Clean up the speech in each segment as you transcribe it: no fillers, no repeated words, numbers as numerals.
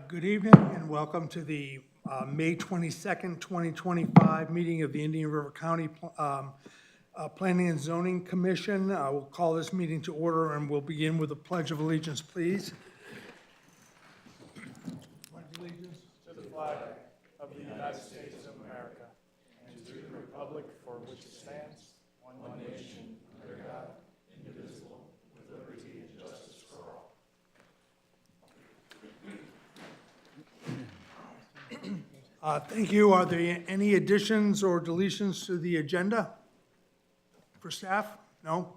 Good evening and welcome to the May 22nd, 2025 meeting of the Indian River County Planning and Zoning Commission. We'll call this meeting to order and we'll begin with a pledge of allegiance, please. Pledge allegiance To the flag of the United States of America and to the republic for which it stands, one nation, under God, indivisible, with liberty and justice for all. Thank you. Are there any additions or deletions to the agenda for staff? No?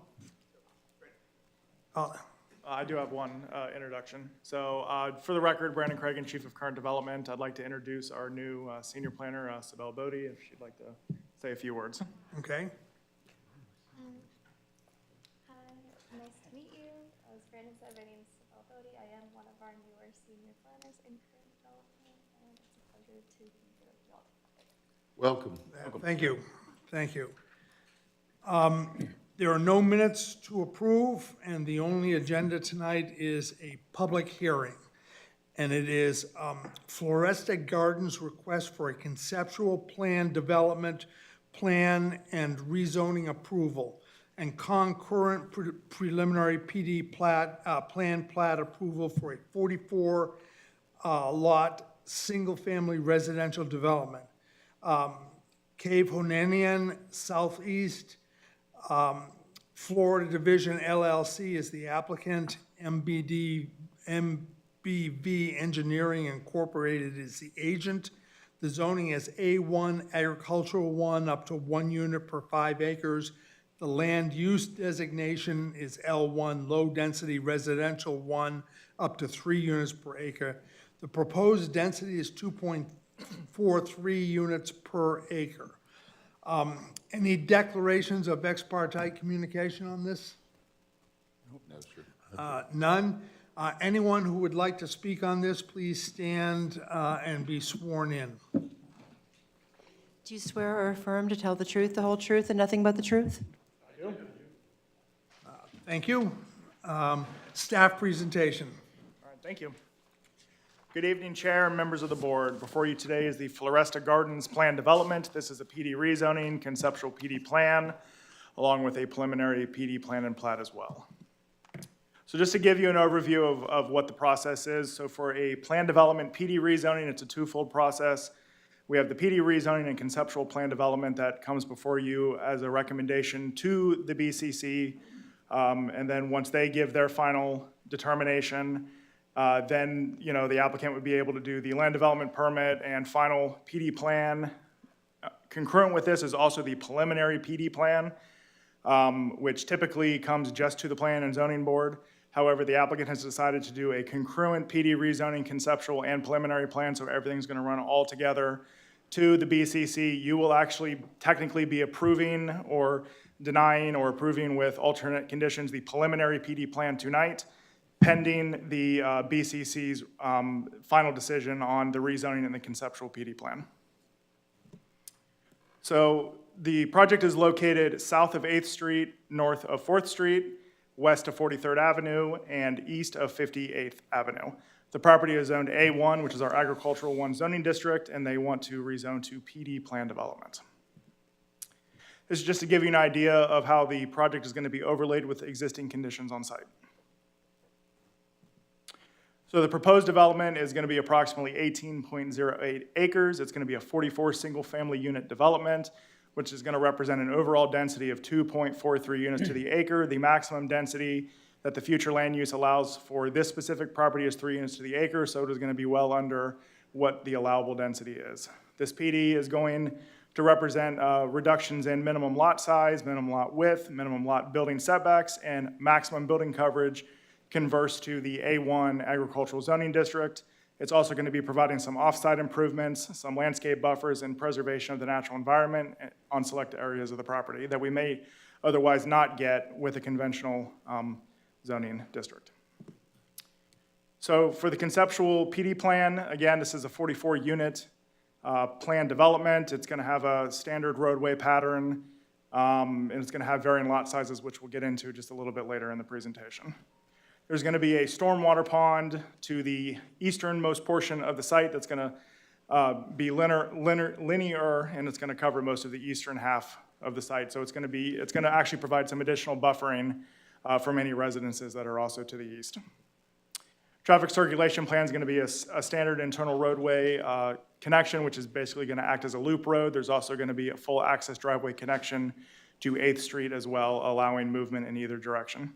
I do have one introduction. So for the record, Brandon Cragen, Chief of Current Development. I'd like to introduce our new senior planner, Sibel Bodie, if she'd like to say a few words. Okay. Hi, nice to meet you. As Brandon said, my name is Sibel Bodie. I am one of our newer senior planners in current development, and it's a pleasure to be here with you all. Welcome. Thank you. Thank you. There are no minutes to approve, and the only agenda tonight is a public hearing. And it is Floresta Gardens request for a conceptual plan development plan and rezoning approval and concurrent preliminary PD plan plat approval for a 44 lot single-family residential development. Cave Honanian Southeast Florida Division LLC is the applicant. MBV Engineering Incorporated is the agent. The zoning is A1 agricultural 1 up to 1 unit per 5 acres. The land use designation is L1 low density residential 1 up to 3 units per acre. The proposed density is 2.43 units per acre. Any declarations of ex parte communication on this? No, sir. None. Anyone who would like to speak on this, please stand and be sworn in. Do you swear or affirm to tell the truth, the whole truth, and nothing but the truth? I do. Thank you. Staff presentation. All right, thank you. Good evening, Chair and members of the board. Before you today is the Floresta Gardens Plan Development. This is a PD rezoning, conceptual PD plan, along with a preliminary PD plan and plat as well. So just to give you an overview of what the process is. So for a plan development PD rezoning, it's a twofold process. We have the PD rezoning and conceptual plan development that comes before you as a recommendation to the BCC. And then once they give their final determination, then the applicant would be able to do the land development permit and final PD plan. Concurrent with this is also the preliminary PD plan, which typically comes just to the Plan and Zoning Board. However, the applicant has decided to do a concurrent PD rezoning, conceptual, and preliminary plan, so everything's going to run all together to the BCC. You will actually technically be approving or denying or approving with alternate conditions the preliminary PD plan tonight, pending the BCC's final decision on the rezoning and the conceptual PD plan. So the project is located south of 8th Street, north of 4th Street, west of 43rd Avenue, and east of 58th Avenue. The property is zoned A1, which is our agricultural 1 zoning district, and they want to rezone to PD plan development. This is just to give you an idea of how the project is going to be overlaid with existing conditions on site. So the proposed development is going to be approximately 18.08 acres. It's going to be a 44 single-family unit development, which is going to represent an overall density of 2.43 units to the acre. The maximum density that the future land use allows for this specific property is 3 units to the acre, so it is going to be well under what the allowable density is. This PD is going to represent reductions in minimum lot size, minimum lot width, minimum lot building setbacks, and maximum building coverage converse to the A1 agricultural zoning district. It's also going to be providing some off-site improvements, some landscape buffers, and preservation of the natural environment on select areas of the property that we may otherwise not get with a conventional zoning district. So for the conceptual PD plan, again, this is a 44-unit plan development. It's going to have a standard roadway pattern, and it's going to have varying lot sizes, which we'll get into just a little bit later in the presentation. There's going to be a stormwater pond to the easternmost portion of the site that's going to be linear, and it's going to cover most of the eastern half of the site. So it's going to actually provide some additional buffering from any residences that are also to the east. Traffic circulation plan is going to be a standard internal roadway connection, which is basically going to act as a loop road. There's also going to be a full access driveway connection to 8th Street as well, allowing movement in either direction.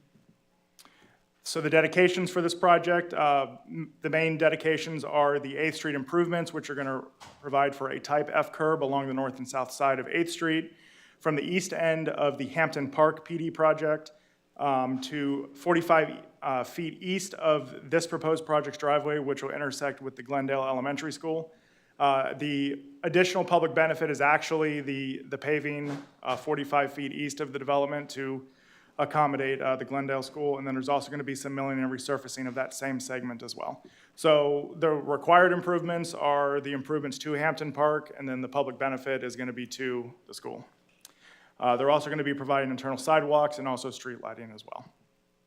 So the dedications for this project, the main dedications are the 8th Street improvements, which are going to provide for a type F curb along the north and south side of 8th Street, from the east end of the Hampton Park PD project to 45 feet east of this proposed project's driveway, which will intersect with the Glendale Elementary School. The additional public benefit is actually the paving 45 feet east of the development to accommodate the Glendale School, and then there's also going to be some milling and resurfacing of that same segment as well. So the required improvements are the improvements to Hampton Park, and then the public benefit is going to be to the school. They're also going to be providing internal sidewalks and also street lighting as well.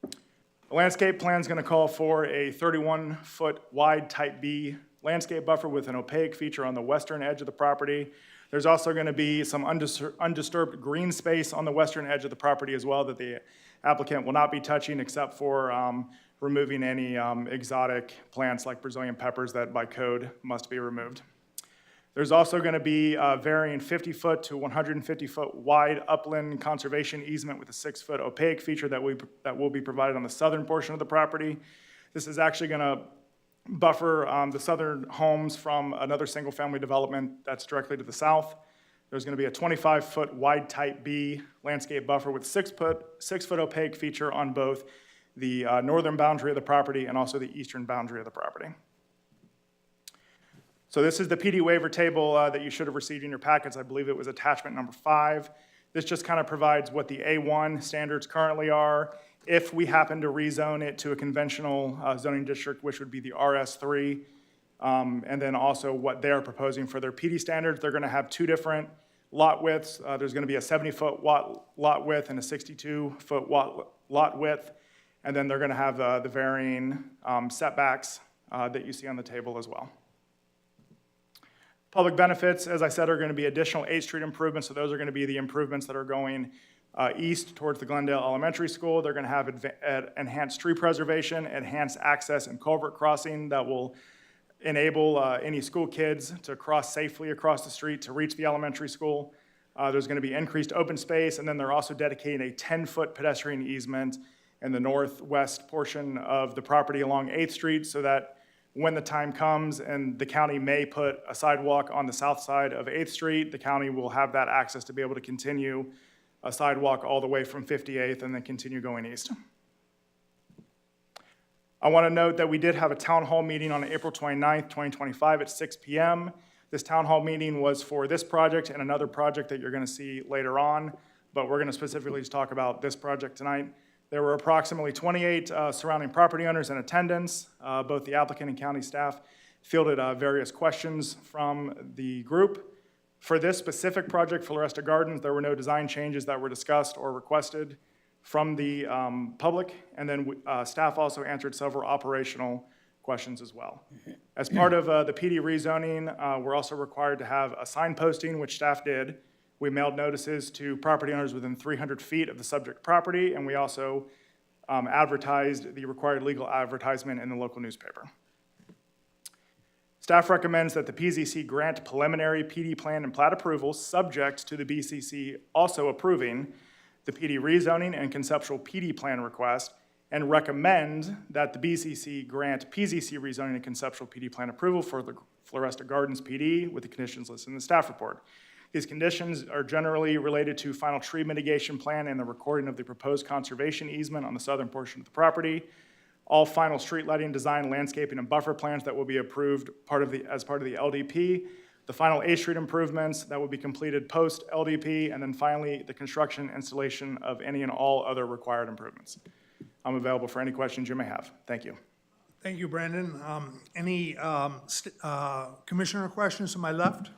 The landscape plan is going to call for a 31-foot wide type B landscape buffer with an opaque feature on the western edge of the property. There's also going to be some undisturbed green space on the western edge of the property as well that the applicant will not be touching, except for removing any exotic plants like Brazilian peppers that by code must be removed. There's also going to be a varying 50-foot to 150-foot wide upland conservation easement with a 6-foot opaque feature that will be provided on the southern portion of the property. This is actually going to buffer the southern homes from another single-family development that's directly to the south. There's going to be a 25-foot wide type B landscape buffer with 6-foot opaque feature on both the northern boundary of the property and also the eastern boundary of the property. So this is the PD waiver table that you should have received in your packets. I believe it was attachment number 5. This just kind of provides what the A1 standards currently are. If we happen to rezone it to a conventional zoning district, which would be the RS3, and then also what they're proposing for their PD standards, they're going to have 2 different lot widths. There's going to be a 70-foot lot width and a 62-foot lot width, and then they're going to have the varying setbacks that you see on the table as well. Public benefits, as I said, are going to be additional 8th Street improvements, so those are going to be the improvements that are going east towards the Glendale Elementary School. They're going to have enhanced tree preservation, enhanced access and culvert crossing that will enable any school kids to cross safely across the street to reach the elementary school. There's going to be increased open space, and then they're also dedicating a 10-foot pedestrian easement in the northwest portion of the property along 8th Street so that when the time comes and the county may put a sidewalk on the south side of 8th Street, the county will have that access to be able to continue a sidewalk all the way from 58th and then continue going east. I want to note that we did have a town hall meeting on April 29th, 2025 at 6 p.m. This town hall meeting was for this project and another project that you're going to see later on, but we're going to specifically talk about this project tonight. There were approximately 28 surrounding property owners in attendance. Both the applicant and county staff fielded various questions from the group. For this specific project, Floresta Gardens, there were no design changes that were discussed or requested from the public, and then staff also answered several operational questions as well. As part of the PD rezoning, we're also required to have a sign posting, which staff did. We mailed notices to property owners within 300 feet of the subject property, and we also advertised the required legal advertisement in the local newspaper. Staff recommends that the PZC grant preliminary PD plan and plat approval subject to the BCC also approving the PD rezoning and conceptual PD plan request, and recommend that the BCC grant PZC rezoning and conceptual PD plan approval for the Floresta Gardens PD with the conditions listed in the staff report. These conditions are generally related to final tree mitigation plan and the recording of the proposed conservation easement on the southern portion of the property. All final street lighting, design, landscaping, and buffer plans that will be approved as part of the LDP. The final 8th Street improvements that will be completed post-LDP, and then finally, the construction installation of any and all other required improvements. I'm available for any questions you may have. Thank you. Thank you, Brandon. Any commissioner questions to my left?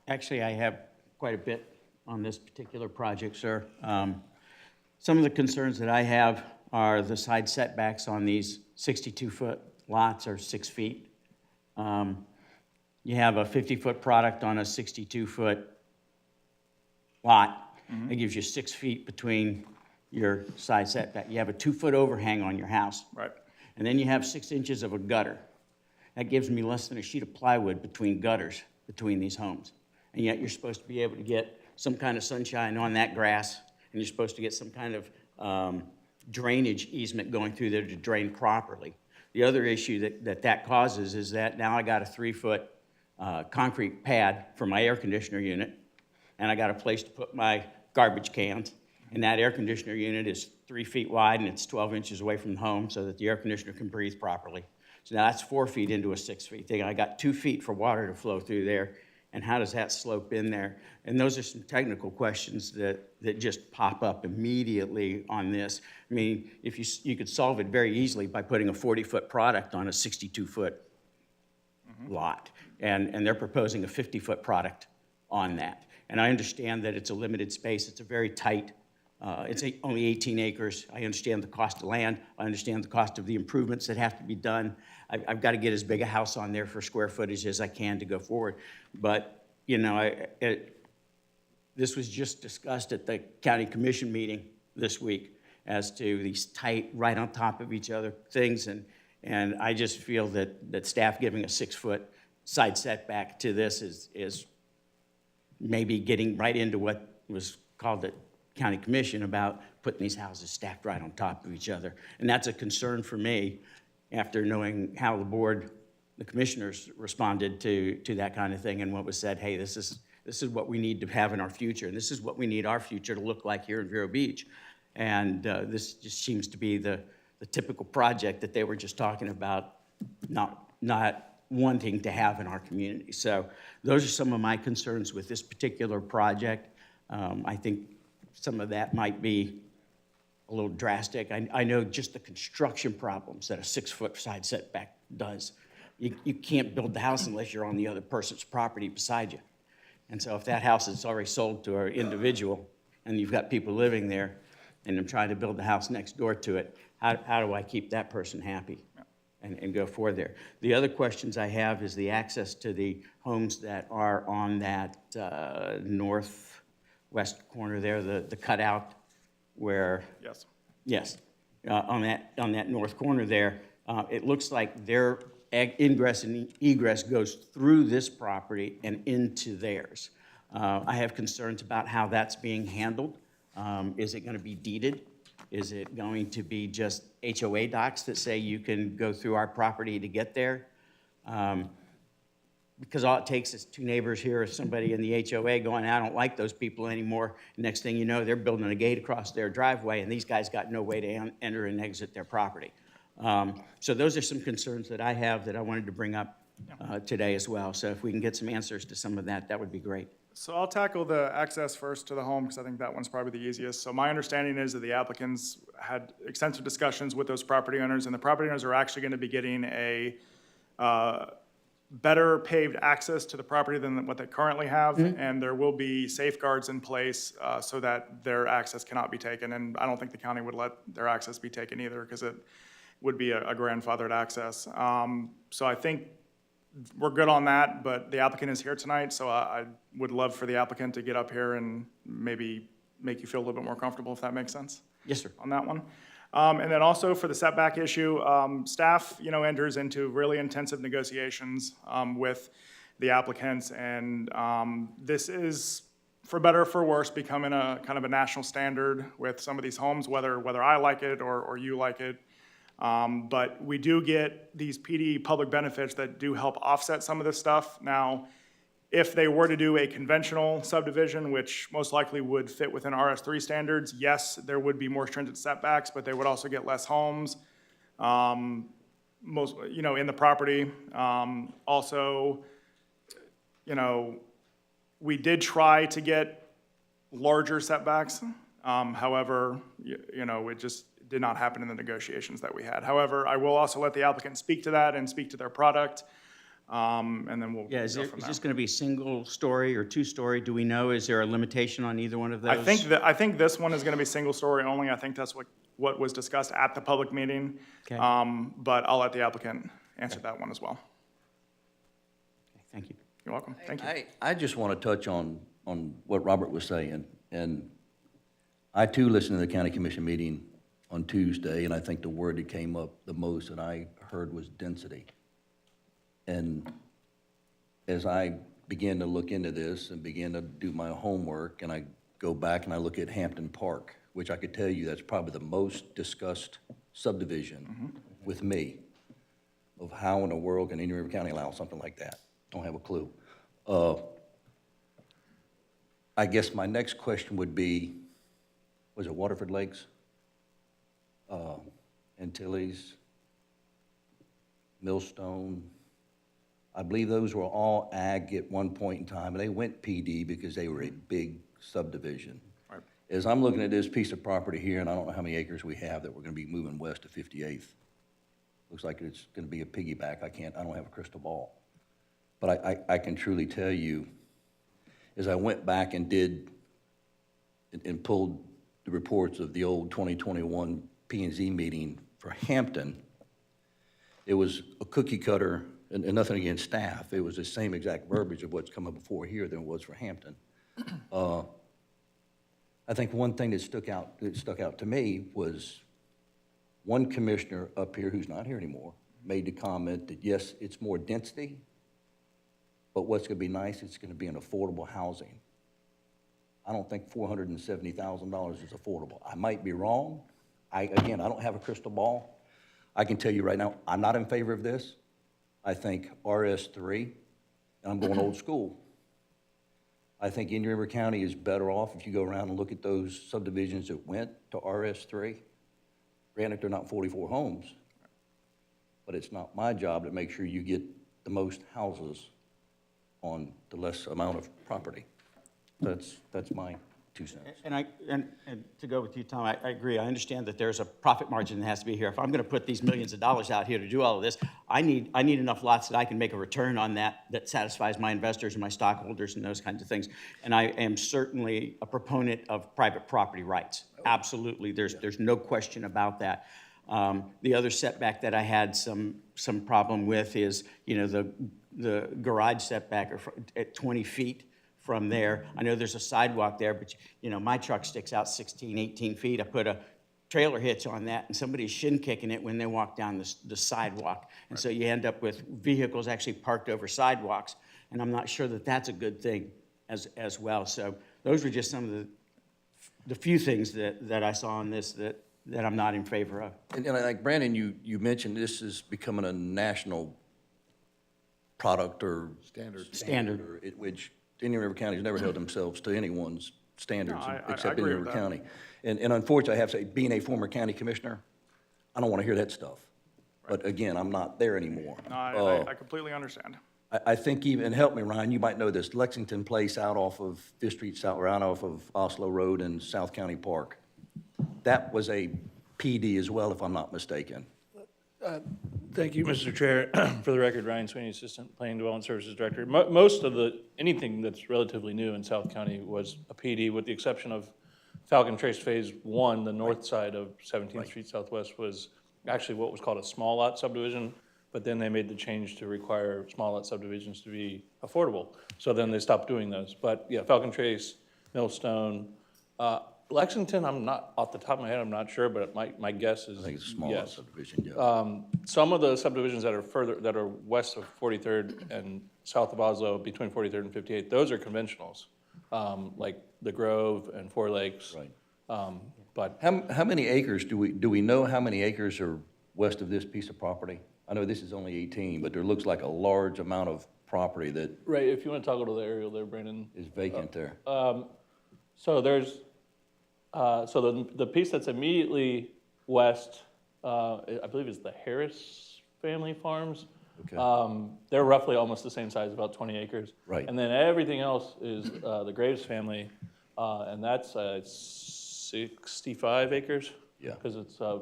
Actually, I have quite a bit on this particular project, sir. Some of the concerns that I have, are the side setbacks on these 62-foot lots are 6 feet. You have a 50-foot product on a 62-foot lot. It gives you 6 feet between your side setback. You have a 2-foot overhang on your house. Right. And then you have 6 inches of a gutter. That gives me less than a sheet of plywood between gutters, between these homes. And yet you're supposed to be able to get some kind of sunshine on that grass, and you're supposed to get some kind of drainage easement going through there to drain properly. The other issue that causes is that now I got a 3-foot concrete pad for my air conditioner unit, and I got a place to put my garbage cans, and that air conditioner unit is 3 feet wide, and it's 12 inches away from the home so that the air conditioner can breathe properly. So now that's 4 feet into a 6 feet thing. I got 2 feet for water to flow through there, and how does that slope in there? And those are some technical questions that just pop up immediately on this. I mean, if you could solve it very easily by putting a 40-foot product on a 62-foot lot, and they're proposing a 50-foot product on that. And I understand that it's a limited space. It's a very tight, it's only 18 acres. I understand the cost of land. I understand the cost of the improvements that have to be done. I've got to get as big a house on there for square footage as I can to go forward. But, you know, this was just discussed at the county commission meeting this week as to these tight, right on top of each other things. And I just feel that staff giving a 6-foot side setback to this is maybe getting right into what was called at county commission about putting these houses stacked right on top of each other. And that's a concern for me after knowing how the board, the commissioners responded to that kind of thing, and what was said, hey, this is what we need to have in our future, and this is what we need our future to look like here in Vero Beach. And this just seems to be the typical project that they were just talking about not wanting to have in our community. So those are some of my concerns with this particular project. I think some of that might be a little drastic. I know just the construction problems that a 6-foot side setback does. You can't build the house unless you're on the other person's property beside you. And so if that house is already sold to an individual and you've got people living there and I'm trying to build the house next door to it, how do I keep that person happy and go forward there? The other questions I have is the access to the homes that are on that northwest corner there, the cutout where. Yes. Yes, on that north corner there, it looks like their ingress and egress goes through this property and into theirs. I have concerns about how that's being handled. Is it going to be deeded? Is it going to be just HOA docs that say you can go through our property to get there? Because all it takes is 2 neighbors here or somebody in the HOA going, I don't like those people anymore. Next thing you know, they're building a gate across their driveway, and these guys got no way to enter and exit their property. So those are some concerns that I have that I wanted to bring up today as well. So if we can get some answers to some of that, that would be great. So I'll tackle the access first to the home, because I think that one's probably the easiest. So my understanding is that the applicants had extensive discussions with those property owners, and the property owners are actually going to be getting a better paved access to the property than what they currently have, and there will be safeguards in place so that their access cannot be taken. And I don't think the county would let their access be taken either, because it would be a grandfathered access. So I think we're good on that, but the applicant is here tonight, so I would love for the applicant to get up here and maybe make you feel a little bit more comfortable, if that makes sense. Yes, sir. On that one. And then also for the setback issue, staff, enters into really intensive negotiations with the applicants, and this is, for better or for worse, becoming a kind of a national standard with some of these homes, whether I like it or you like it. But we do get these PD public benefits that do help offset some of this stuff. Now, if they were to do a conventional subdivision, which most likely would fit within RS3 standards, yes, there would be more stringent setbacks, but they would also get less homes, in the property. Also, we did try to get larger setbacks. However, it just did not happen in the negotiations that we had. However, I will also let the applicant speak to that and speak to their product. and then we'll Yeah, is go there, from is there. this going to be single story or two-story? Do we know? Is there a limitation on either one of those? I think this one is gonna be single story only. I think that's what was discussed at the public meeting. Okay. But I'll let the applicant answer that one as well. Thank you. You're welcome. Thank you. I just want to touch on what Robert was saying, and I too listened to the county commission meeting on Tuesday, and I think the word that came up the most that I heard was density. And as I began to look into this and began to do my homework, and I go back and I look at Hampton Park, which I could tell you that's probably the most discussed subdivision with me, of how in the world can Indian River County allow something like that? Don't have a clue. I guess my next question would be, was it Waterford Lakes? Antilles, Millstone? I believe those were all ag at one point in time, and they went PD because they were a big subdivision. Right. As I'm looking at this piece of property here, and I don't know how many acres we have that we're gonna be moving west to 58th. Looks like it's gonna be a piggyback. I don't have a crystal ball. But I can truly tell you, as I went back and did, and pulled the reports of the old 2021 P&Z meeting for Hampton, it was a cookie cutter, and nothing against staff. It was the same exact verbiage of what's come up before here than it was for Hampton. I think one thing that stuck out to me was one commissioner up here, who's not here anymore, made the comment that, yes, it's more density, but what's gonna be nice, it's gonna be an affordable housing. I don't think $470,000 is affordable. I might be wrong. Again, I don't have a crystal ball. I can tell you right now, I'm not in favor of this. I think RS3, and I'm going old school. I think Indian River County is better off if you go around and look at those subdivisions that went to RS3. Granted, they're not 44 homes, but it's not my job to make sure you get the most houses on the less amount of property. That's my 2 cents. And to go with you, Tom, I agree. I understand that there's a profit margin that has to be here. If I'm going to put these millions of dollars out here to do all of this, I need enough lots that I can make a return on that satisfies my investors and my stockholders and those kinds of things. And I am certainly a proponent of private property rights. Absolutely. There's no question about that. The other setback that I had some problem with is, the garage setback at 20 feet from there. I know there's a sidewalk there, but, my truck sticks out 16, 18 feet. I put a trailer hitch on that, and somebody's shin kicking it when they walk down the sidewalk. And so you end up with vehicles actually parked over sidewalks, and I'm not sure that that's a good thing as well. So those were just some of the few things that I saw on this that I'm not in favor of. And I think, Brandon, you mentioned this is becoming a national product or Standard. which Indian River County's never held themselves to anyone's standards No, I except agree Indian with River that. County. And unfortunately, I have to say, being a former county commissioner, I don't want to hear that stuff. But again, I'm not there anymore. No, I completely understand. I think even, and help me, Ryan, you might know this, Lexington Place out off of Fifth Street South, or out off of Oslo Road in South County Park. That was a PD as well, if I'm not mistaken. Thank you, Mr. Chair. For the record, Ryan Sweeney, Assistant Planning Development Services Director. Most of anything that's relatively new in South County was a PD, with the exception of Falcon Trace Phase 1, the north side of 17th Street Southwest was actually what was called a small lot subdivision, but then they made the change to require small lot subdivisions to be affordable. So then they stopped doing those. But yeah, Falcon Trace, Millstone, Lexington, I'm not, off the top of my head, I'm not sure, but my guess is I think it's a small lot yes. subdivision, yeah. Some of the subdivisions that are west of 43rd and south of Oslo, between 43rd and 58th, those are conventionals, like the Grove and Four Lakes. Right. But How many acres, do we know how many acres are west of this piece of property? I know this is only 18, but there looks like a large amount of property that right, if you want to toggle to the aerial there, Brandon. is vacant there. So there's, so the piece that's immediately west, I believe is the Harris family farms. Okay. They're roughly almost the same size, about 20 acres. Right. And then everything else is the Graves family, and that's 65 acres. Yeah. Because it's a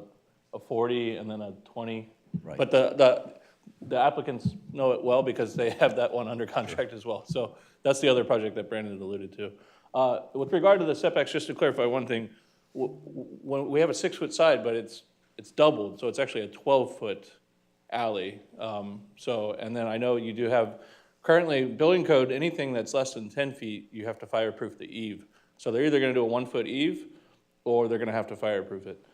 40 and then a 20. Right. But the applicants know it well because they have that one under contract as well. So that's the other project that Brandon alluded to. With regard to the setbacks, just to clarify one thing, when we have a 6-foot side, but it's doubled, so it's actually a 12-foot alley. And then I know you do have, currently, building code, anything that's less than 10 feet, you have to fireproof the eave. So they're either gonna do a 1-foot eave, or they're gonna have to fireproof it.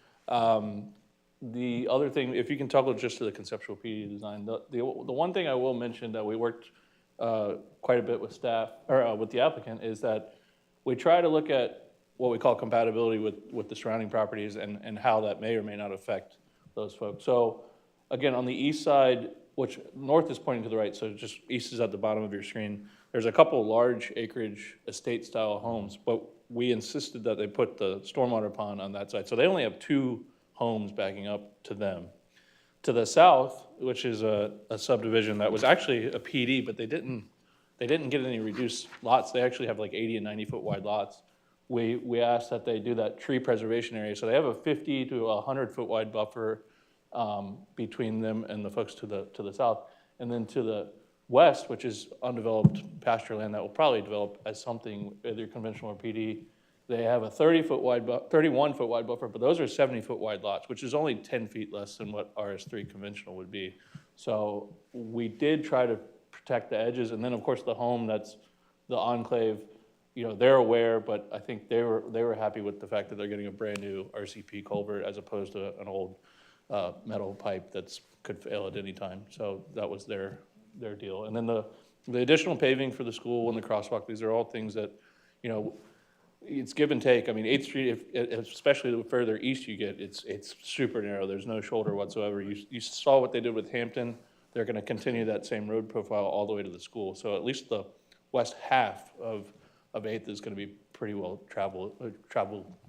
The other thing, if you can toggle just to the conceptual PD design, the one thing I will mention that we worked quite a bit with staff, or with the applicant, is that we try to look at what we call compatibility with the surrounding properties and how that may or may not affect those folks. So again, on the east side, which north is pointing to the right, so just east is at the bottom of your screen, there's a couple large acreage estate-style homes, but we insisted that they put the stormwater pond on that side. So they only have 2 homes backing up to them. To the south, which is a subdivision that was actually a PD, but they didn't get any reduced lots. They actually have like 80 and 90-foot wide lots. We asked that they do that tree preservation area. So they have a 50 to 100-foot wide buffer between them and the folks to the south. And then to the west, which is undeveloped pasture land that will probably develop as something either conventional or PD, they have a 31-foot wide buffer, but those are 70-foot wide lots, which is only 10 feet less than what RS3 conventional would be. So we did try to protect the edges, and then of course the home that's the enclave, you know, they're aware, but I think they were happy with the fact that they're getting a brand new RCP culvert as opposed to an old metal pipe that's could fail at any time. So that was their deal. And then the additional paving for the school and the crosswalk, these are all things that, you know, it's give and take. I mean, 8th Street, especially the further east you get, it's super narrow. There's no shoulder whatsoever. You saw what they did with Hampton. They're going to continue that same road profile all the way to the school. So at least the west half of 8th is going to be pretty well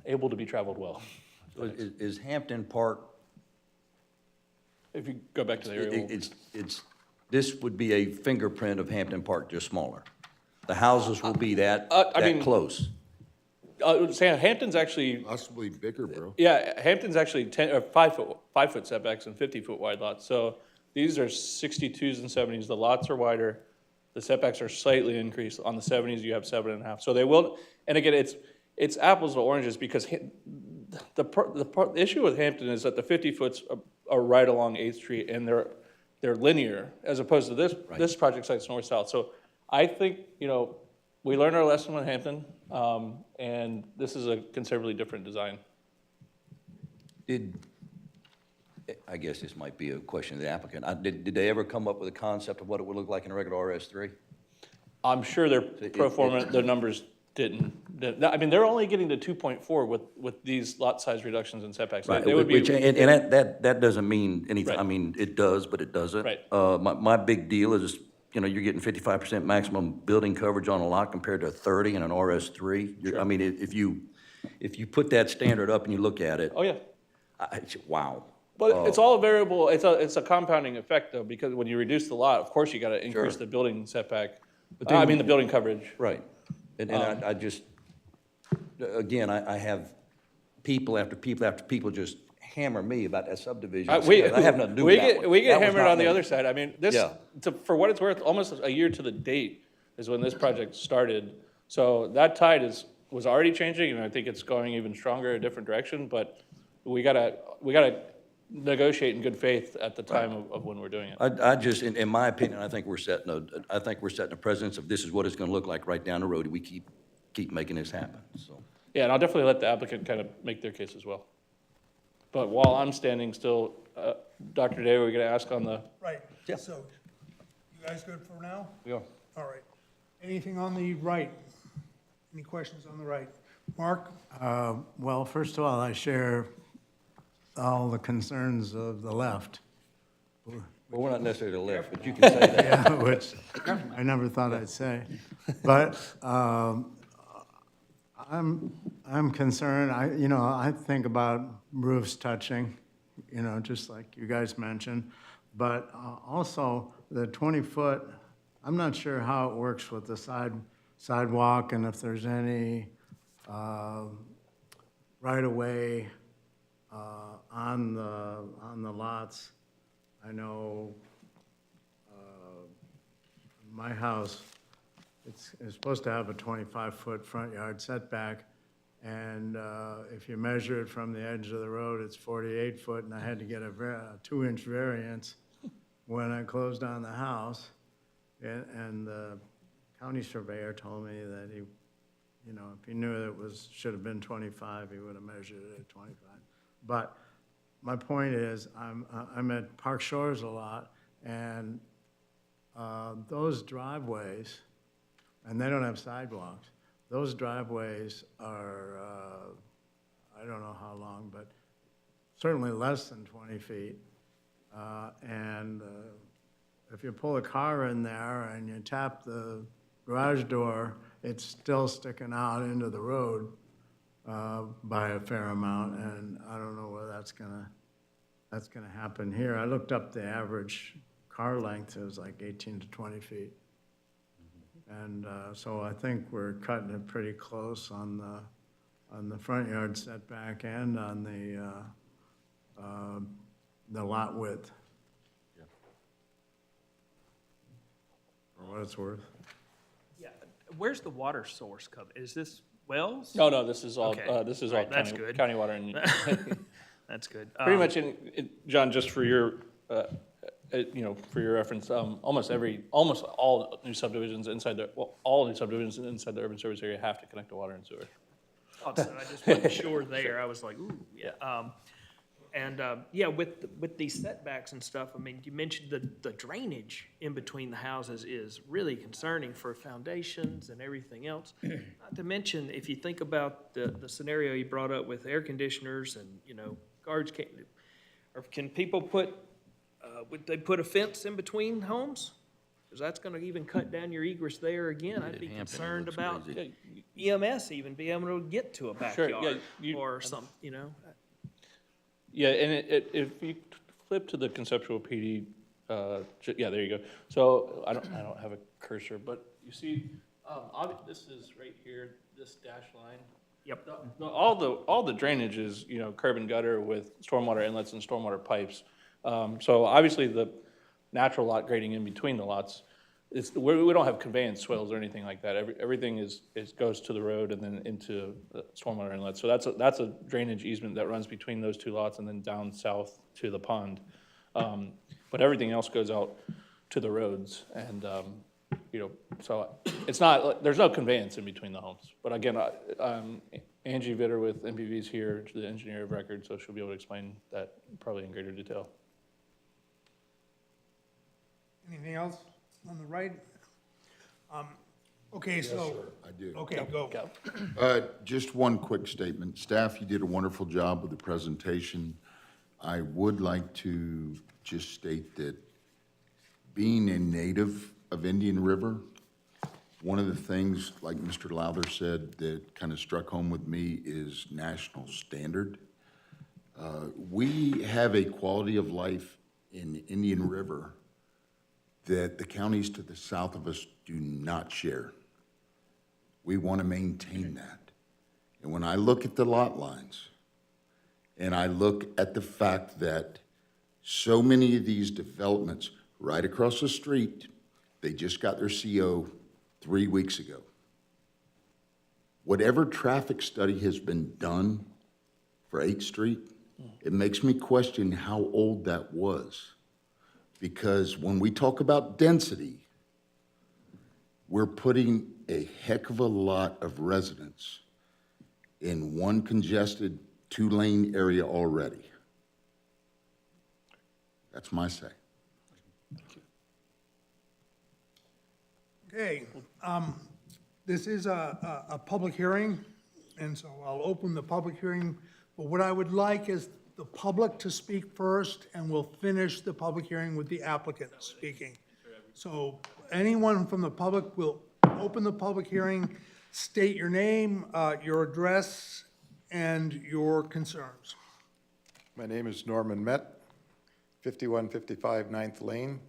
able to be traveled well. So is Hampton Park, If you go back to the aerial. this would be a fingerprint of Hampton Park, just smaller? The houses will be that close? Sam, Hampton's actually, Possibly bigger, bro. yeah, Hampton's actually 5-foot setbacks and 50-foot wide lots. So these are 62s and 70s. The lots are wider. The setbacks are slightly increased. On the 70s, you have 7.5. So they will, and again, it's apples to oranges because the issue with Hampton is that the 50-foots are right along 8th Street and they're linear as opposed to this project site's north-south. So I think, you know, we learned our lesson with Hampton, and this is a considerably different design. I guess this might be a question of the applicant. Did they ever come up with a concept of what it would look like in a regular RS3? I'm sure their pro forma, their numbers didn't. I mean, they're only getting to 2.4 with these lot size reductions and setbacks. Right, They would be, and that doesn't mean anything. I Right. mean, it does, but it doesn't. Right. My big deal is, you know, you're getting 55% maximum building coverage on a lot compared to 30 in an RS3. I mean, if you put that standard up and you look at it, oh yeah. wow. But it's all a variable, it's a compounding effect though, because when you reduce the lot, of course you gotta increase the building setback. I mean, the building coverage. Right. And I just, again, I have people after people after people just hammer me about that subdivision. I have nothing to do with that one. We get That was hammered not on the me. other side. I mean, this, Yeah. for what it's worth, almost a year to the date is when this project started. So that tide was already changing, and I think it's going even stronger, a different direction, but we gotta negotiate in good faith at the time of when we're doing it. I just, in my opinion, I think we're setting a precedence of this is what it's gonna look like right down the road. We keep making this happen, so. Yeah, and I'll definitely let the applicant kind of make their case as well. But while I'm standing still, Dr. Day, we're gonna ask on the, Right, Yeah. so, you guys good for now? we are. All right. Anything on the right? Any questions on the right? Mark? Well, first of all, I share all the concerns of the left, Well, we're not necessarily the left, but you can say that. yeah, which I never thought I'd say. But I'm concerned, I think about roofs touching, just like you guys mentioned. But also the 20-foot, I'm not sure how it works with the sidewalk and if there's any right-of-way on the lots. I know my house, it's supposed to have a 25-foot front yard setback, and if you measure it from the edge of the road, it's 48 foot, and I had to get a 2-inch variance when I closed on the house. And the county surveyor told me that he, you know, if he knew that it should have been 25, he would have measured it at 25. But my point is, I'm at Park Shores a lot, and those driveways, and they don't have sidewalks, those driveways are, I don't know how long, but certainly less than 20 feet. And if you pull a car in there and you tap the garage door, it's still sticking out into the road by a fair amount, and I don't know whether that's gonna happen here. I looked up the average car length, it was like 18 to 20 feet. And so I think we're cutting it pretty close on the front yard setback and on the lot width. For what it's worth. Yeah, where's the water source coming? Is this wells? No, this is all, Okay. this is all Right, that's county, good. county water. And That's good. pretty much John, just for your, you know, for your reference, almost all new subdivisions inside the, well, all new subdivisions inside the urban service area have to connect to water and sewer. So I just wasn't sure there. I was like, ooh, yeah. Yeah, with these setbacks and stuff, I mean, you mentioned the drainage in between the houses is really concerning for foundations and everything else. Not to mention, if you think about the scenario you brought up with air conditioners and, you know, guards can people put, would they put a fence in between homes? Because that's gonna even cut down your egress there again. I'd be concerned about EMS even being able to get to a Sure, yeah, backyard you- or something, you know? Yeah, and if you flip to the conceptual PD, yeah, there you go. So I don't have a cursor, but you see, this is right here, this dash line. Yep. All the drainage is, you know, curb and gutter with stormwater inlets and stormwater pipes. So obviously the natural lot grading in between the lots, we don't have conveyance swales or anything like that. Everything goes to the road and then into the stormwater inlet. So that's a drainage easement that runs between those two lots and then down south to the pond. But everything else goes out to the roads and, you know, so it's not, there's no conveyance in between the homes. But again, Angie Vitter with MPV is here, the engineer of record, so she'll be able to explain that probably in greater detail. Anything else on the right? Okay, so. I do. Okay, go. Just one quick statement. Staff, you did a wonderful job with the presentation. I would like to just state that being a native of Indian River, one of the things, like Mr. Lowther said, that kind of struck home with me is national standard. We have a quality of life in Indian River that the counties to the south of us do not share. We want to maintain that. And when I look at the lot lines, and I look at the fact that so many of these developments right across the street, they just got their CO 3 weeks ago. Whatever traffic study has been done for 8th Street, it makes me question how old that was. Because when we talk about density, we're putting a heck of a lot of residents in one congested 2-lane area already. That's my say. Okay, this is a public hearing, and so I'll open the public hearing. But what I would like is the public to speak first, and we'll finish the public hearing with the applicant speaking. So anyone from the public will open the public hearing, state your name, your address, and your concerns. My name is Norman Met, 5155 9th Lane.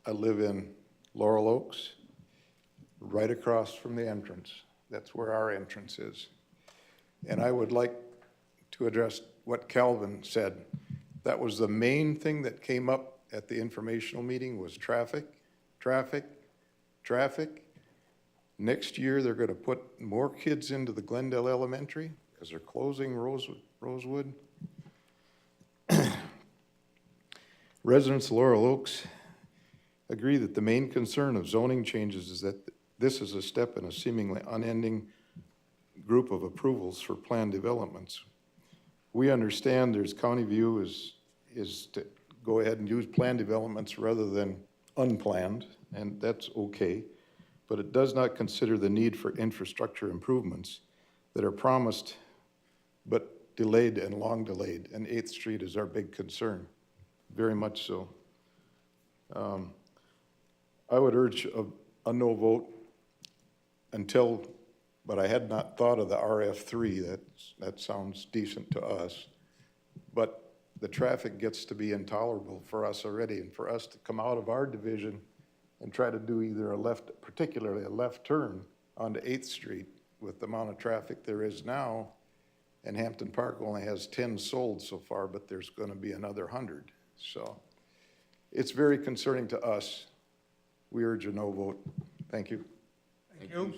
I live in Laurel Oaks, right across from the entrance. That's where our entrance is. And I would like to address what Calvin said. That was the main thing that came up at the informational meeting was traffic traffic, traffic. Next year, they're gonna put more kids into the Glendale Elementary because they're closing Rosewood. Residents of Laurel Oaks agree that the main concern of zoning changes is that this is a step in a seemingly unending group of approvals for planned developments. We understand there's county view is to go ahead and use planned developments rather than unplanned, and that's okay. But it does not consider the need for infrastructure improvements that are promised but delayed and long delayed, and 8th Street is our big concern, very much so. I would urge a no vote until, but I had not thought of the RF3, that sounds decent to us. But the traffic gets to be intolerable for us already, and for us to come out of our division and try to do either a left, particularly a left turn onto 8th Street with the amount of traffic there is now, and Hampton Park only has 10 sold so far, but there's gonna be another 100. So it's very concerning to us. We urge a no vote. Thank you. Thank you.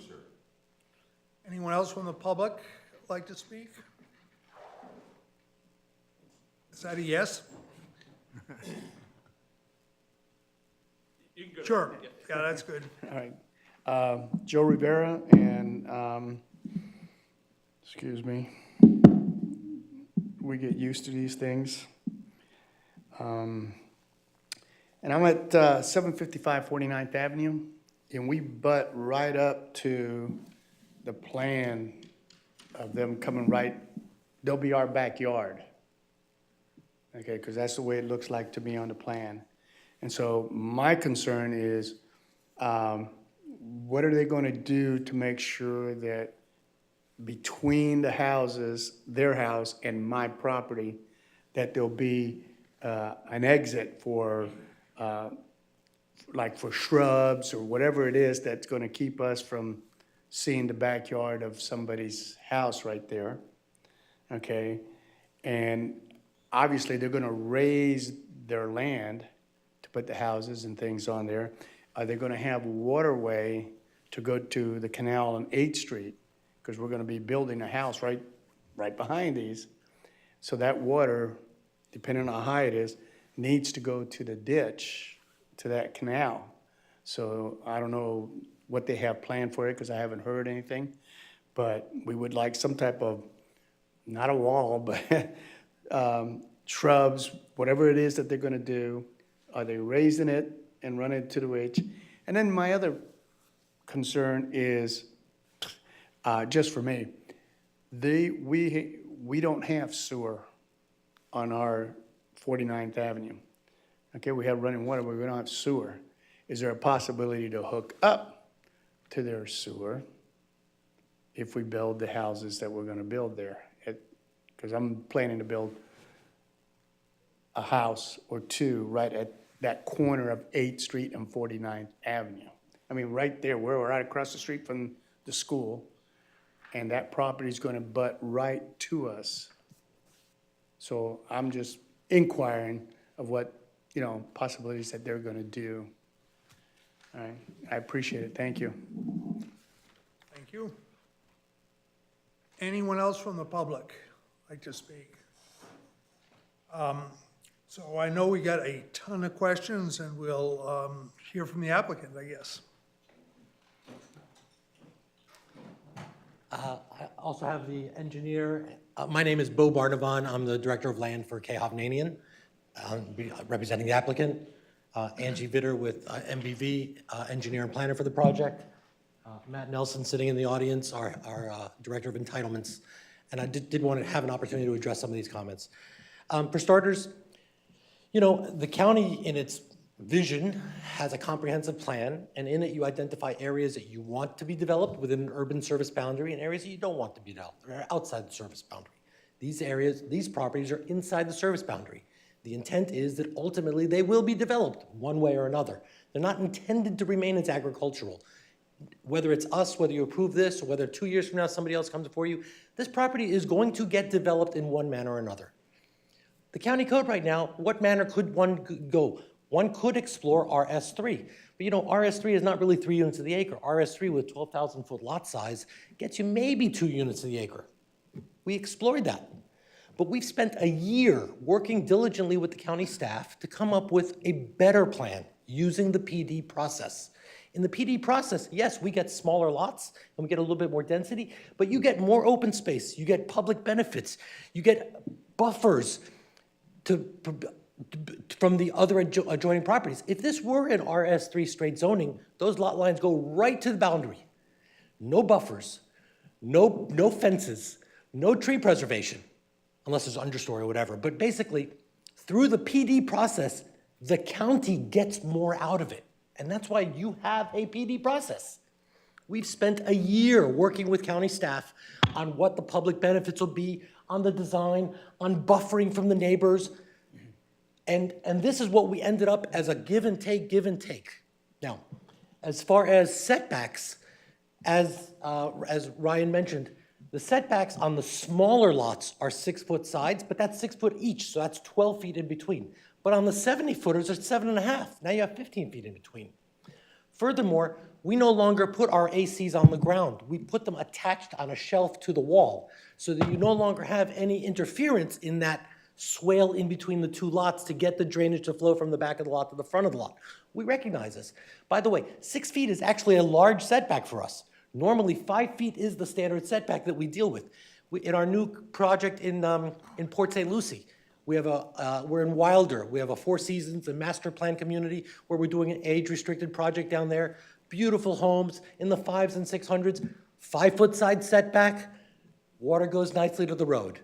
Anyone else from the public like to speak? Is that a yes? Sure, yeah, that's good. All right. Joe Rivera, and, excuse me, we get used to these things. And I'm at 755 49th Avenue, and we butt right up to the plan of them coming right, they'll be our backyard. Okay, because that's the way it looks like to me on the plan. And so my concern is, what are they going to do to make sure that between the houses, their house and my property, that there'll be an exit for, like for shrubs or whatever it is that's going to keep us from seeing the backyard of somebody's house right there, okay? And obviously, they're going to raise their land to put the houses and things on there. Are they going to have waterway to go to the canal on 8th Street? Because we're going to be building a house right behind these. So that water, depending on how high it is, needs to go to the ditch, to that canal. So I don't know what they have planned for it, because I haven't heard anything. But we would like some type of, not a wall, but shrubs, whatever it is that they're gonna do. Are they raising it and running it to the ridge? And then my other concern is, just for me, we don't have sewer on our 49th Avenue. Okay, we have running water, but we don't have sewer. Is there a possibility to hook up to their sewer if we build the houses that we're gonna build there? Because I'm planning to build a house or two right at that corner of 8th Street and 49th Avenue. I mean, right there, we're right across the street from the school, and that property's gonna butt right to us. So I'm just inquiring of what, possibilities that they're gonna do. All right, I appreciate it, thank you. Thank you. Anyone else from the public like to speak? So I know we got a ton of questions, and we'll hear from the applicant, I guess. I also have the engineer. My name is Bo Barnavon. I'm the Director of Land for K. Hovnanian, representing the applicant. Angie Vitter with MBV, engineer and planner for the project. Matt Nelson sitting in the audience, our Director of Entitlements. And I did want to have an opportunity to address some of these comments. For starters, the county in its vision has a comprehensive plan, and in it you identify areas that you want to be developed within an urban service boundary and areas that you don't want to be developed, or outside the service boundary. These properties are inside the service boundary. The intent is that ultimately they will be developed one way or another. They're not intended to remain as agricultural. Whether it's us, whether you approve this, or whether 2 years from now somebody else comes before you, this property is going to get developed in one manner or another. The county code right now, what manner could one go? One could explore RS3. But you know, RS3 is not really 3 units of the acre. RS3 with 12,000-foot lot size gets you maybe 2 units of the acre. We explored that. But we've spent a year working diligently with the county staff to come up with a better plan using the PD process. In the PD process, yes, we get smaller lots and we get a little bit more density, but you get more open space, you get public benefits, you get buffers from the other adjoining properties. If this were an RS3 straight zoning, those lot lines go right to the boundary. No buffers, no fences, no tree preservation, unless there's understory or whatever. But basically, through the PD process, the county gets more out of it. And that's why you have a PD process. We've spent a year working with county staff on what the public benefits will be, on the design, on buffering from the neighbors. And this is what we ended up as a give and take, give and take. Now, as far as setbacks, as Ryan mentioned, the setbacks on the smaller lots are 6-foot sides, but that's 6 foot each, so that's 12 feet in between. But on the 70-footers, it's 7.5. Now you have 15 feet in between. Furthermore, we no longer put our ACs on the ground. We put them attached on a shelf to the wall so that you no longer have any interference in that swale in between the two lots to get the drainage to flow from the back of the lot to the front of the lot. We recognize this. By the way, 6 feet is actually a large setback for us. Normally, 5 feet is the standard setback that we deal with. In our new project in Port St. Lucie, we're in Wilder. We have a Four Seasons, a master plan community where we're doing an age-restricted project down there. Beautiful homes in the 5s and 600s, 5-foot side setback. Water goes nicely to the road.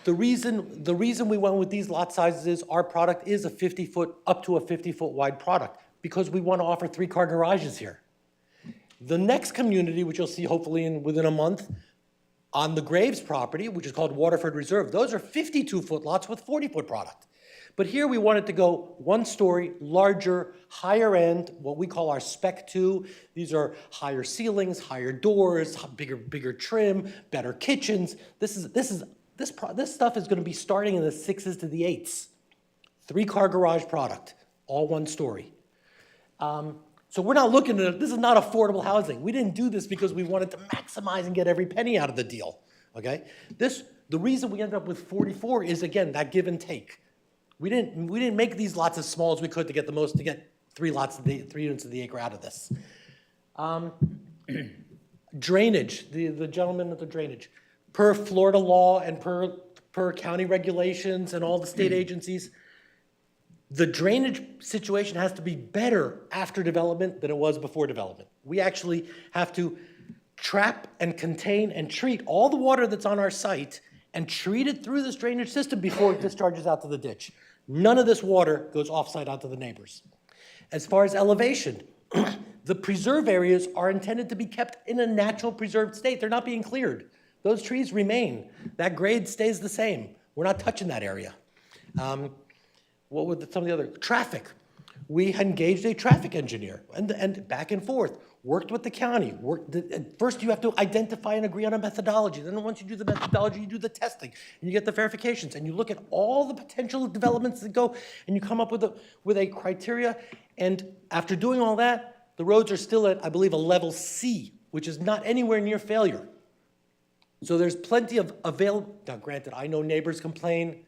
The reason we went with these lot sizes is our product is a 50-foot, up to a 50-foot wide product, because we want to offer 3-car garages here. The next community, which you'll see hopefully within a month, on the Graves property, which is called Waterford Reserve, those are 52-foot lots with 40-foot product. But here we wanted to go 1-story, larger, higher end, what we call our Spec 2. These are higher ceilings, higher doors, bigger trim, better kitchens. This stuff is going to be starting in the 6s to the 8s. 3-car garage product, all 1-story. So we're not looking at, this is not affordable housing. We didn't do this because we wanted to maximize and get every penny out of the deal, okay? The reason we ended up with 44 is, again, that give and take. We didn't make these lots as small as we could to get 3 units of the acre out of this. Drainage, the gentleman at the drainage. Per Florida law and per county regulations and all the state agencies, the drainage situation has to be better after development than it was before development. We actually have to trap and contain and treat all the water that's on our site and treat it through this drainage system before it discharges out to the ditch. None of this water goes off-site out to the neighbors. As far as elevation, the preserve areas are intended to be kept in a natural preserved state. They're not being cleared. Those trees remain. That grade stays the same. We're not touching that area. What were some of the other? Traffic. We engaged a traffic engineer and back and forth, worked with the county. First, you have to identify and agree on a methodology. Then once you do the methodology, you do the testing, and you get the verifications, and you look at all the potential developments that go, and you come up with a criteria. And after doing all that, the roads are still at, I believe, a level C, which is not anywhere near failure. So there's plenty of available. Now, granted, I know neighbors complain.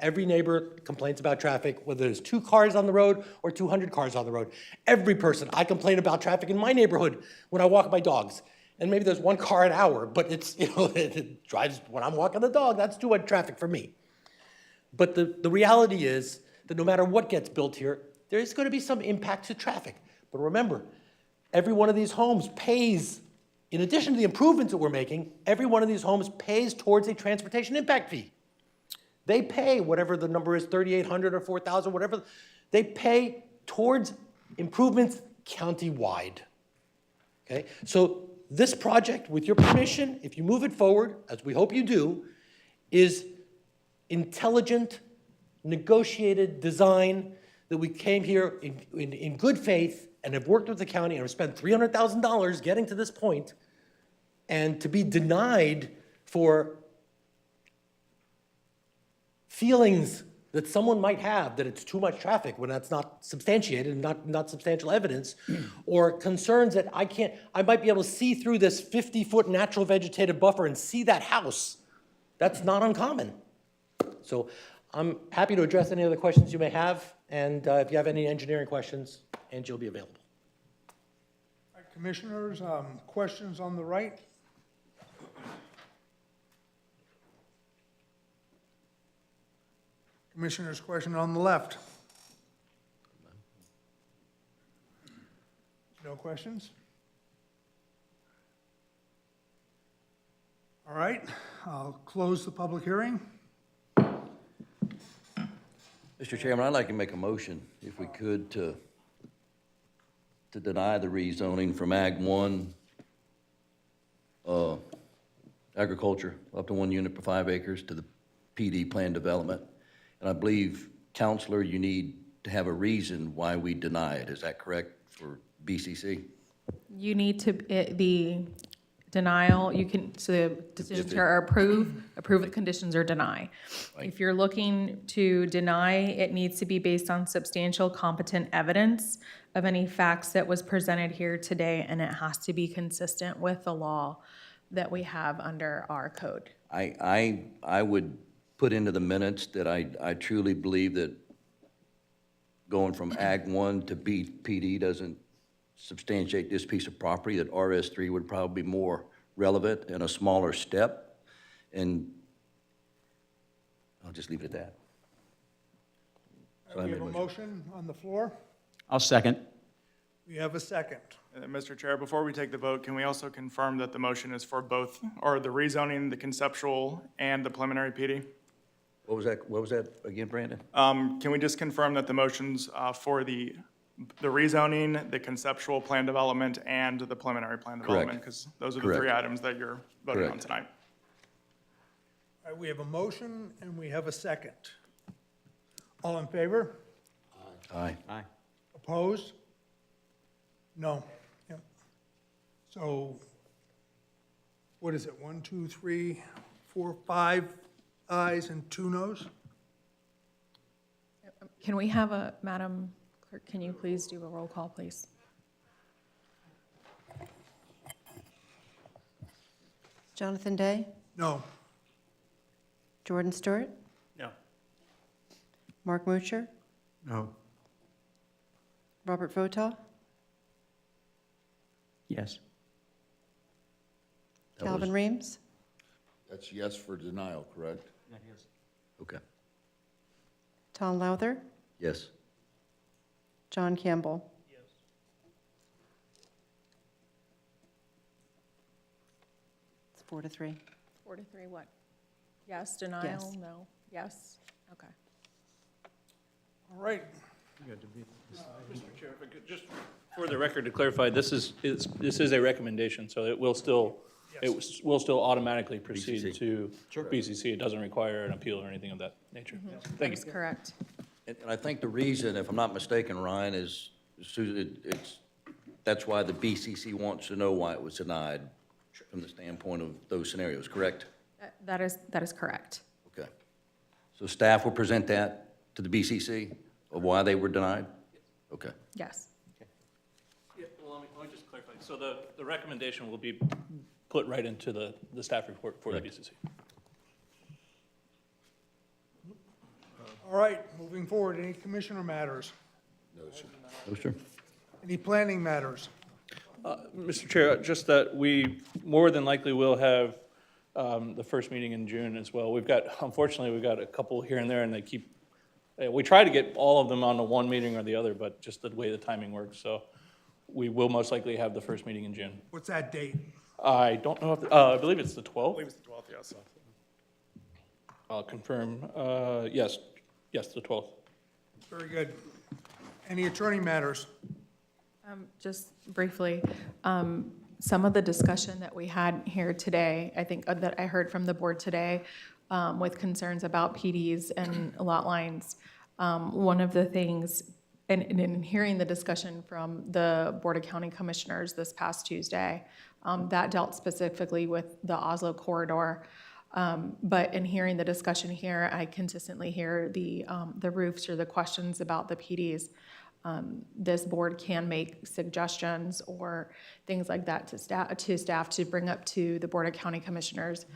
Every neighbor complains about traffic, whether there's 2 cars on the road or 200 cars on the road. Every person, I complain about traffic in my neighborhood when I walk my dogs. And maybe there's 1 car an hour, but it drives, when I'm walking the dog, that's too much traffic for me. But the reality is that no matter what gets built here, there is going to be some impact to traffic. But remember, every one of these homes pays, in addition to the improvements that we're making, every one of these homes pays towards a transportation impact fee. They pay whatever the number is, $3,800 or $4,000, whatever. They pay towards improvements countywide. Okay? So this project, with your permission, if you move it forward, as we hope you do, is intelligent, negotiated design that we came here in good faith and have worked with the county and have spent $300,000 getting to this point, and to be denied for feelings that someone might have that it's too much traffic when that's not substantiated and not substantial evidence, or concerns that I might be able to see through this 50-foot natural vegetative buffer and see that house. That's not uncommon. So I'm happy to address any other questions you may have, and if you have any engineering questions, Angie will be available. All right, Commissioners, questions on the right? Commissioner's question on the left. No questions? All right, I'll close the public hearing. Mr. Chairman, I'd like to make a motion, if we could, to deny the rezoning from Ag 1, agriculture, up to 1 unit per 5 acres, to the PD plan development. And I believe, Counselor, you need to have a reason why we deny it. Is that correct for BCC? You need to, the denial, you can, so the decisions here are approve with conditions, or deny. Right. If you're looking to deny, it needs to be based on substantial competent evidence of any facts that was presented here today, and it has to be consistent with the law that we have under our code. I would put into the minutes that I truly believe that going from Ag 1 to PD doesn't substantiate this piece of property, that RS3 would probably be more relevant and a smaller step, and I'll just leave it at that. So I We made have a motion on the floor. I'll second. We have a second. Mr. Chair, before we take the vote, can we also confirm that the motion is for both, or the rezoning, the conceptual, and the preliminary PD? What was that again, Brandon? Can we just confirm that the motion's for the rezoning, the conceptual plan development, and the preliminary plan development? Because those are the three items that you're voting on Correct. tonight. All right, we have a motion and we have a second. All in favor? Aye. Aye. Opposed? No. Yep. So, what is it, 1, 2, 3, 4, 5 ayes and 2 noes? Can we have a, Madam Clerk, can you please do a roll call, please? Jonathan Day? No. Jordan Stewart? No. Mark Mucher? No. Robert Votaw? Yes. Calvin Reams? That's yes for denial, correct? Okay. Tom Lowther? Yes. John Campbell? Yes. It's 4-3. 4 to 3, what? Yes, denial, Yes. no, yes, okay. All right. Mr. Chair, if I could, just for the record to clarify, this is a recommendation, so it will still, will still automatically proceed BCC. to BCC. It doesn't require an appeal or anything of that nature. Thank you. That's correct. And I think the reason, if I'm not mistaken, Ryan, is, that's why the BCC wants to know why it was denied from the standpoint of those scenarios, correct? That is correct. Okay. So staff will present that to the BCC of why they were denied? Okay. Yes. Yeah, well, let me just clarify. So the recommendation will be put right into the staff report for the BCC. All right, moving forward, any commissioner matters? No, sir. No, sir. Any planning matters? Mr. Chair, just that we more than likely will have the first meeting in June as well. Unfortunately, we've got a couple here and there, and they keep, we try to get all of them on the one meeting or the other, but just the way the timing works. So we will most likely have the first meeting in June. What's that date? I don't know if, I believe it's the 12th. I believe it's the 12th, yes. I'll confirm. Yes, the 12th. Very good. Any attorney matters? Just briefly, some of the discussion that we had here today, I think that I heard from the board today with concerns about PDs and lot lines. One of the things, and in hearing the discussion from the Board of County Commissioners this past Tuesday, that dealt specifically with the Oslo corridor. But in hearing the discussion here, I consistently hear the roofs or the questions about the PDs. This board can make suggestions or things like that to staff to bring up to the Board of County Commissioners.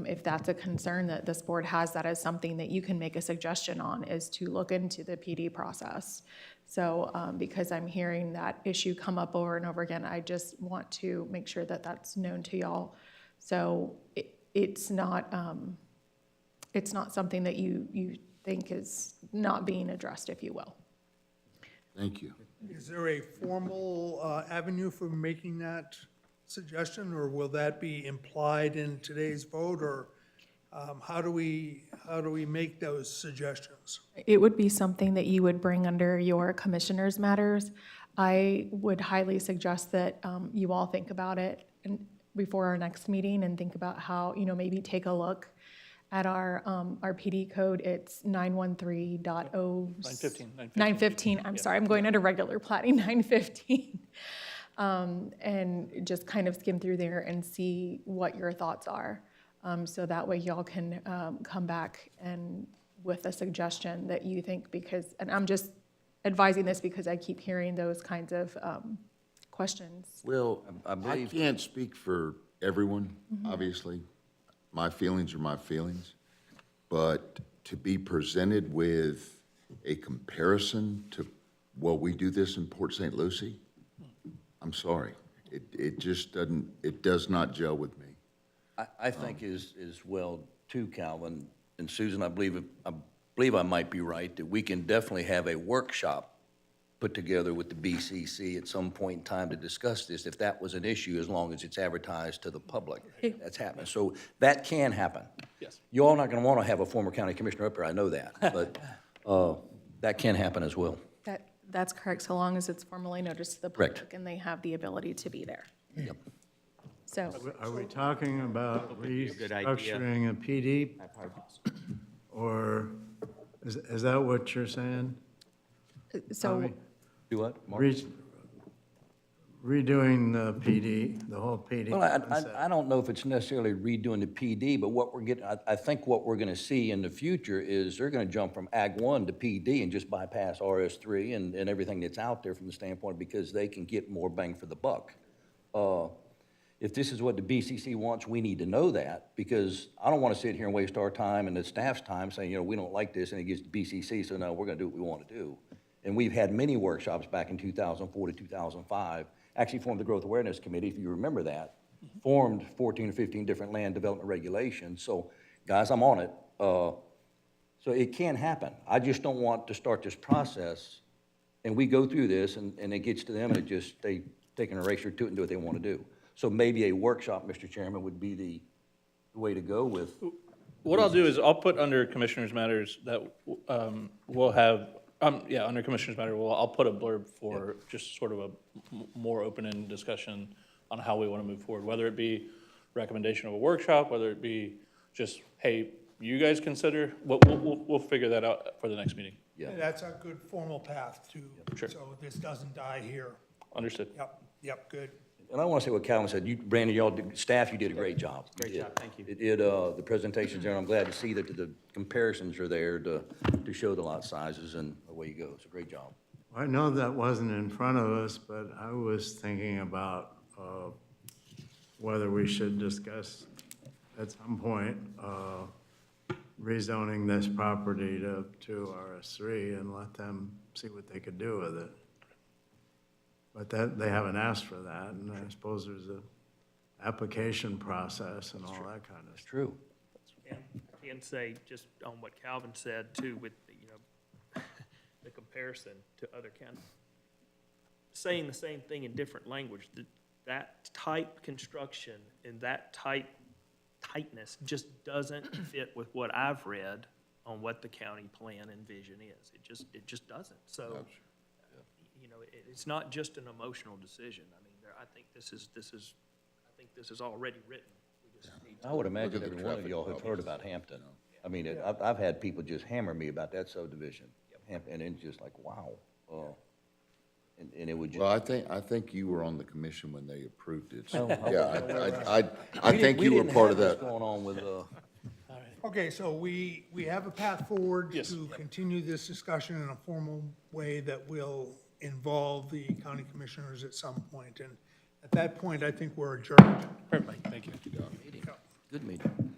If that's a concern that this board has, that is something that you can make a suggestion on, is to look into the PD process. So because I'm hearing that issue come up over and over again, I just want to make sure that that's known to y'all. So it's not something that you think is not being addressed, if you will. Thank you. Is there a formal avenue for making that suggestion, or will that be implied in today's vote, or how do we make those suggestions? It would be something that you would bring under your commissioners' matters. I would highly suggest that you all think about it before our next meeting and think about how, maybe take a look at our PD code. It's 913.0. 915, I'm sorry, I'm going under regular plating, 915. And just kind of skim through there and see what your thoughts are. So that way y'all can come back and with a suggestion that you think, and I'm just advising this because I keep hearing those kinds of questions. Well, I I believe- can't speak for everyone, obviously. My feelings are my feelings. But to be presented with a comparison to, well, we do this in Port St. Lucie, I'm sorry. It just doesn't, it does not gel with me. I think is well too, Calvin, and Susan, I believe I might be right, that we can definitely have a workshop put together with the BCC at some point in time to discuss this, if that was an issue, as long as it's advertised to the public. That's happening. So that can happen. Yes. You're all not gonna wanna have a former county commissioner up here, I know that, but that can happen as well. That's correct, so long as it's formally noticed to the Correct. public and they have the ability to be there. Yep. So, Are we talking about good idea. restructuring a PD, or is that what you're saying? so Do what, Mark? Redoing the PD, the whole PD Well, concept? I don't know if it's necessarily redoing the PD, but what we're getting, I think what we're gonna see in the future is they're gonna jump from Ag 1 to PD and just bypass RS3 and everything that's out there from the standpoint, because they can get more bang for the buck. If this is what the BCC wants, we need to know that, because I don't wanna sit here and waste our time and the staff's time saying, we don't like this, and it gets to BCC, so no, we're gonna do what we wanna do. And we've had many workshops back in 2004 to 2005, actually formed the Growth Awareness Committee, if you remember that, formed 14 or 15 different land development regulations. So, guys, I'm on it. So it can happen. I just don't want to start this process, and we go through this, and it gets to them, and they take an eraser to it and do what they want to do. So maybe a workshop, Mr. Chairman, would be the way to go with. What I'll do is I'll put under Commissioners' Matters that we'll have, under Commissioners' Matter, I'll put a blurb for just sort of a more open-ended discussion on how we want to move forward, whether it be recommendation of a workshop, whether it be just, hey, you guys consider, we'll figure that out for the next meeting. Yeah. That's a good formal path to, Sure. so this doesn't die here. Understood. Yep, good. And I want to say what Calvin said. You, Brandon, staff, you did a great job. Great You job, did. thank you. It did, the presentations there, and I'm glad to see that the comparisons are there to show the lot sizes and away you go. It's a great job. I know that wasn't in front of us, but I was thinking about whether we should discuss at some point rezoning this property to RS3 and let them see what they could do with it. But they haven't asked for that, and I suppose there's a application process and all that kind of It's stuff. true. And I can say, just on what Calvin said too, with, the comparison to other counties. Saying the same thing in different language, that type construction and that tightness just doesn't fit with what I've read on what the county plan and vision is. It just doesn't. So, it's not just an emotional decision. I mean, I think this is already written. We just need to. I would imagine Look at the every one of traffic y'all have heard problems. about Hampton. I mean, I've had people just hammer me about that subdivision. And it's just like, wow. And it would just. Well, I think you were on the commission when they approved it. So, Oh, yeah, I think We you were didn't part have of this that. going on with, Okay, so we have a path forward Yes. to continue this discussion in a formal way that will involve the county commissioners at some point. And at that point, I think we're adjourned. Perfect, thank you. Good meeting.